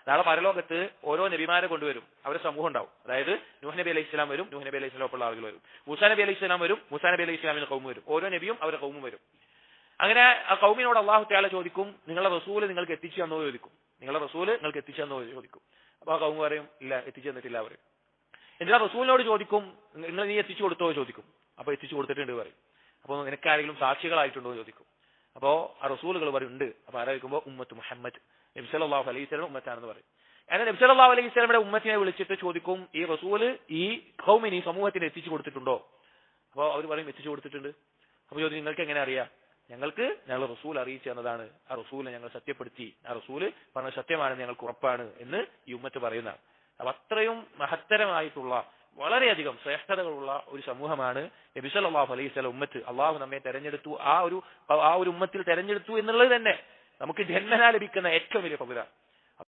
നാളെ പരലോകത്ത് ഓരോ നബിമാരെ കൊണ്ടുവരും, അവരുടെ സമൂഹം ഉണ്ടാവും. അതായത് നൂഹ് നബി അലൈഹി ഇസ്ലാം വരും, നൂഹ് നബി അലൈഹി ഇസ്ലാം ഒപ്പുള്ള ആളുകൾ വരും. മൂസാ നബി അലൈഹി ഇസ്ലാം വരും, മൂസാ നബി അലൈഹി ഇസ്ലാമിന്റെ കൗമ് വരും. ഓരോ നബിയും അവരുടെ കൗമും വരും. അങ്ങനെ ആ കൗമിനോട് അള്ളാഹു തആല ചോദിക്കും, നിങ്ങളുടെ റസൂല് നിങ്ങൾക്ക് എത്തിച്ചു തന്നോ ചോദിക്കും. നിങ്ങളുടെ റസൂല് നിങ്ങൾക്ക് എത്തിച്ചു തന്നോ ചോദിക്കും. അപ്പൊ ആ കൗമ് പറയും, ഇല്ല, എത്തിച്ചു തന്നിട്ടില്ല പറയും. എന്തിനാ റസൂലിനോട് ചോദിക്കും, നീ എത്തിച്ചു കൊടുത്തോ ചോദിക്കും. അപ്പൊ എത്തിച്ചു കൊടുത്തിട്ടുണ്ട് പറയും. അപ്പൊ നിനക്ക് ആരെങ്കിലും സാക്ഷികളായിട്ടുണ്ടോ ചോദിക്കും. അപ്പോ ആ റസൂലുകൾ പറയും ഉണ്ട്. അപ്പൊ ആരായിരിക്കുമ്പോ ഉമ്മത്ത് മുഹമ്മദ് നബി സല്ലല്ലാഹു അലൈഹി വസല്ലം ഉമ്മത്താണെന്ന് പറയും. അങ്ങനെ നബി സല്ലല്ലാഹു അലൈഹി വസല്ലമയുടെ ഉമ്മത്തിനെ വിളിച്ചിട്ട് ചോദിക്കും, ഈ റസൂല് ഈ ഖൗമിന്, ഈ സമൂഹത്തിന് എത്തിച്ചു കൊടുത്തിട്ടുണ്ടോ? അപ്പൊ അവർ പറയും എത്തിച്ചു കൊടുത്തിട്ടുണ്ട്. അപ്പൊ ചോദിക്കും, നിങ്ങൾക്ക് എങ്ങനെ അറിയാം? ഞങ്ങൾ റസൂൽ അറിയിച്ചു തന്നതാണ്, ആ റസൂലിനെ ഞങ്ങൾ സത്യപ്പെടുത്തി, ആ റസൂല് പറഞ്ഞ സത്യമാണെന്ന് ഞങ്ങൾക്ക് ഉറപ്പാണ് എന്ന് ഈ ഉമ്മത്ത് പറയുന്നതാണ്. അപ്പൊ അത്രയും മഹത്തരമായിട്ടുള്ള വളരെയധികം ശ്രേഷ്ഠതകളുള്ള ഒരു സമൂഹമാണ് നബി സല്ലല്ലാഹു അലൈഹി വസല്ലം ഉമ്മത്ത്. അള്ളാഹു നമ്മെ തെരഞ്ഞെടുത്തു, ആ ഒരു ഉമ്മത്തിൽ തെരഞ്ഞെടുത്തു എന്നുള്ളത് തന്നെ നമുക്ക് ജന്മനാ ലഭിക്കുന്ന ഏറ്റവും വലിയ ഫضിലാണ്.